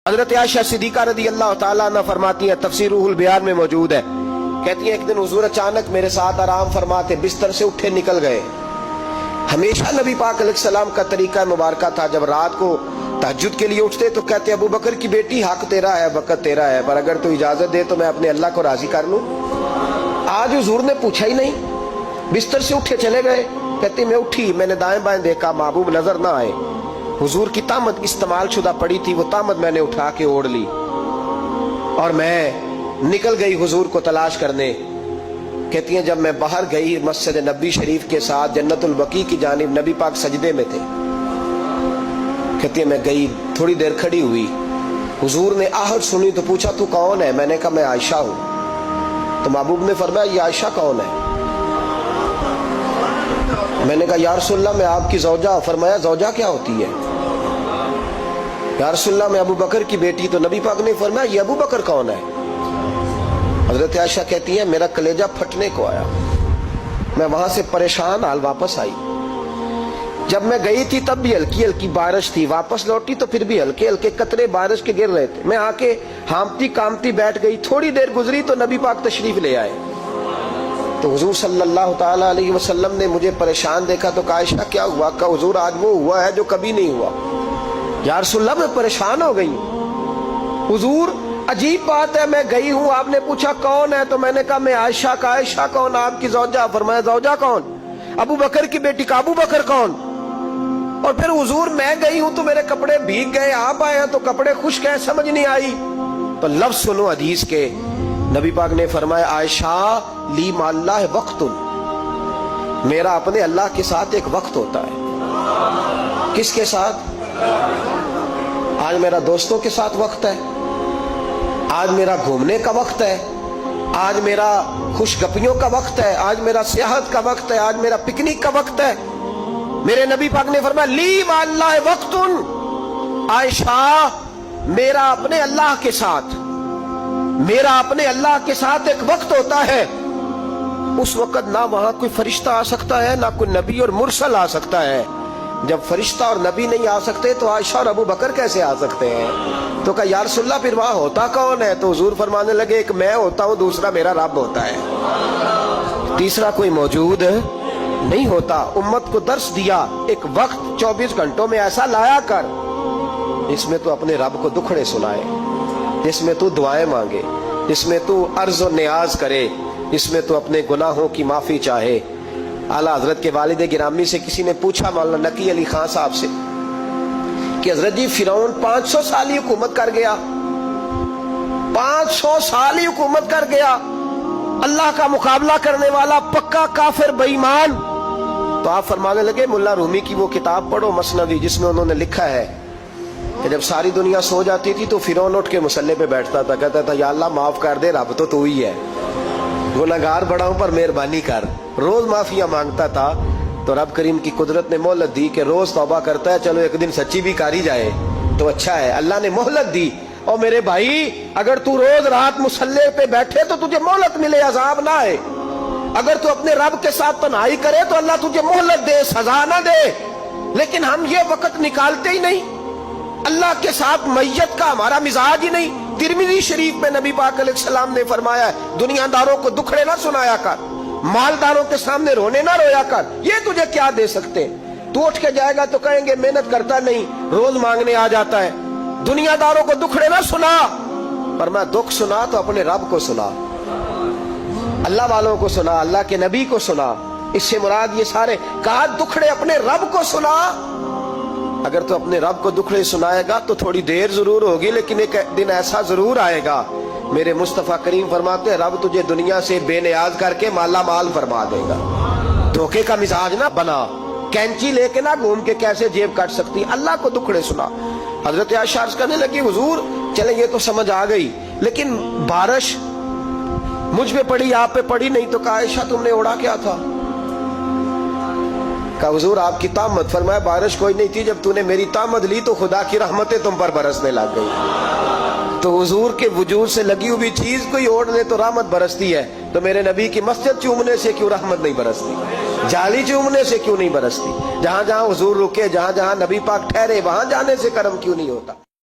हजरत Ayesha Siddiqa रदी अल्लाह ताला अन्हा फरमाती है, तफसीर रूहुल बयान में मौजूद है, कहती है एक दिन हुजूर अचानक मेरे साथ आराम फरमाते बिस्तर से उठे निकल गए। हमेशा नबी पाक अलैहिस्सलाम का तरीका मुबारक था, जब रात को तहज्जुद के लिए उठते तो कहते अबू बकर की बेटी हक तेरा है, वक़्त तेरा है, पर अगर तू इजाजत दे तो मैं अपने अल्लाह को राजी कर लूं। आज हुजूर ने पूछा ही नहीं, बिस्तर से उठे चले गए। कहते मैं उठी, मैंने दाएं बाएं देखा, महबूब नजर ना आए। हुजूर की तामद इस्तेमाल शुदा पड़ी थी, वो तामद मैंने उठा के ओढ़ ली और मैं निकल गई हुजूर को तलाश करने। कहती हैं जब मैं बाहर गई मस्जिद नबी शरीफ के साथ जन्नतुल बकी की जानिब, नबी पाक सजदे में थे। कहती है मैं गई, थोड़ी देर खड़ी हुई, हुजूर ने आहट सुनी तो पूछा तू कौन है? मैंने कहा मैं आयशा हूं। तो महबूब ने फरमाया ये आयशा कौन है? मैंने कहा या रसूलल्लाह मैं आपकी ज़ौजा। फरमाया ज़ौजा क्या होती है? या रसूलल्लाह मैं अबू बकर की बेटी। तो नबी पाक ने फरमाया ये अबू बकर कौन है? हजरत आयशा कहती है मेरा कलेजा फटने को आया, मैं वहां से परेशान हाल वापस आई। जब मैं गई थी तब भी हल्की हल्की बारिश थी, वापस लौटी तो फिर भी हल्के हल्के कतरे बारिश के गिर रहे थे। मैं आके हामती कामती बैठ गई, थोड़ी देर गुजरी तो नबी पाक तशरीफ ले आए। तो हुजूर सल्लल्लाहु ताला अलैहि वसल्लम ने मुझे परेशान देखा तो कहा आयशा क्या हुआ? कहा हुजूर आज वो हुआ है जो कभी नहीं हुआ। या रसूलल्लाह मैं परेशान हो गई। हुजूर अजीब बात है, मैं गई हूं, आपने पूछा कौन है तो मैंने कहा मैं आयशा। का आयशा कौन? आपकी ज़ौजा। फरमाया ज़ौजा कौन? अबू बकर की बेटी। का अबू बकर कौन? और फिर हुजूर मैं गई हूं तो मेरे कपड़े भीग गए, आप आए हैं तो कपड़े खुश्क हैं, समझ नहीं आई। तो लफ्ज सुनो हदीस के, नबी पाक ने फरमाया आयशा ली माल्लाह वक्तुन, मेरा अपने अल्लाह के साथ एक वक्त होता है। किसके साथ? आज मेरा दोस्तों के साथ वक्त है, आज मेरा घूमने का वक्त है, आज मेरा खुशगपियों का वक्त है, आज मेरा सियाहत का वक्त है, आज मेरा पिकनिक का वक्त है। मेरे नबी पाक ने फरमाया ली माल्लाह वक्तुन, आयशा मेरा अपने अल्लाह के साथ, मेरा अपने अल्लाह के साथ एक वक्त होता है। उस वक्त ना वहां कोई फरिश्ता आ सकता है, ना कोई नबी और मुरसल आ सकता है। जब फरिश्ता और नबी नहीं आ सकते तो आयशा और अबू बकर कैसे आ सकते हैं? तो कहा या रसूलल्लाह फिर वहां होता कौन है? तो हुजूर फरमाने लगे एक मैं होता हूं, दूसरा मेरा रब होता है, तीसरा कोई मौजूद नहीं होता। उम्मत को दर्श दिया एक वक्त 24 घंटों में ऐसा लाया कर इसमें तो अपने रब को दुखड़े सुनाए, जिसमें तू दुआएं मांगे, जिसमें तू अर्ज और नियाज करे, जिसमें तू अपने गुनाहों की माफी चाहे। आला हजरत के वालिद गिरामी से किसी ने पूछा मौलाना नकी अली खान साहब से कि हजरत जी फिरौन 500 साल ही हुकूमत कर गया, 500 साल ही हुकूमत कर गया, अल्लाह का मुकाबला करने वाला पक्का काफिर बेईमान। तो आप फरमाने लगे मुल्ला रूमी की वो किताब पढ़ो मसनवी, जिसमें उन्होंने लिखा है कि जब सारी दुनिया सो जाती थी तो फिरौन उठ के मुसल्ले पे बैठता था, कहता था या अल्लाह माफ कर दे, रब तो तू ही है, गुनहगार बड़ा हूं पर मेहरबानी कर। रोज माफिया मांगता था तो रब करीम की कुदरत ने मोहलत दी कि रोज तौबा करता है, चलो एक दिन सच्ची भी कारी जाए तो अच्छा है। अल्लाह ने मोहलत दी। और मेरे भाई अगर तू रोज रात मुसल्ले पे बैठे तो तुझे मोहलत मिले, अजाब ना आए। अगर तू अपने रब के साथ तन्हाई करे तो अल्लाह तुझे मोहलत दे, सजा ना दे। लेकिन हम ये वक्त निकालते ही नहीं, अल्लाह के साथ मैयत का हमारा मिजाज ही नहीं। तिरमिज़ी शरीफ में नबी पाक अलैहिस्सलाम ने फरमाया दुनियादारों को दुखड़े ना सुनाया कर, मालदारों के सामने रोने ना रोया कर, ये तुझे क्या दे सकते? तू उठ के जाएगा तो कहेंगे मेहनत करता नहीं, रोज मांगने आ जाता है। दुनियादारों को दुखड़े ना सुना, पर मैं दुख सुना तो अपने रब को सुना, अल्लाह वालों को सुना, अल्लाह के नबी को सुना। इससे मुराद ये सारे कहा दुखड़े अपने रब को सुना। अगर तो अपने रब को दुखड़े सुनाएगा तो थोड़ी देर जरूर होगी, लेकिन एक दिन ऐसा जरूर आएगा, मेरे मुस्तफा करीम फरमाते हैं रब तुझे दुनिया से बेनियाज करके माला माल फरमा देगा। धोखे का मिजाज ना बना, कैंची लेके ना घूम के कैसे जेब काट सकती, अल्लाह को दुखड़े सुना। हजरत आयशा अर्ज करने लगी हुजूर चले ये तो समझ आ गई, लेकिन बारिश मुझ पे पड़ी आप पे पड़ी नहीं। तो कहा आयशा तुमने ओढ़ा क्या था? कहा हुजूर आपकी तामद। फरमाया बारिश कोई नहीं थी, जब तूने मेरी तामद ली तो खुदा की रहमतें तुम पर बरसने लग गई। तो हुजूर के वजूद से लगी हुई चीज कोई ओढ़ ले तो रहमत बरसती है, तो मेरे नबी की मस्जिद चूमने से क्यों रहमत नहीं बरसती? जाली चूमने से क्यों नहीं बरसती? जहां जहां हुजूर रुके, जहां जहां नबी पाक ठहरे, वहां जाने से करम क्यों नहीं होता?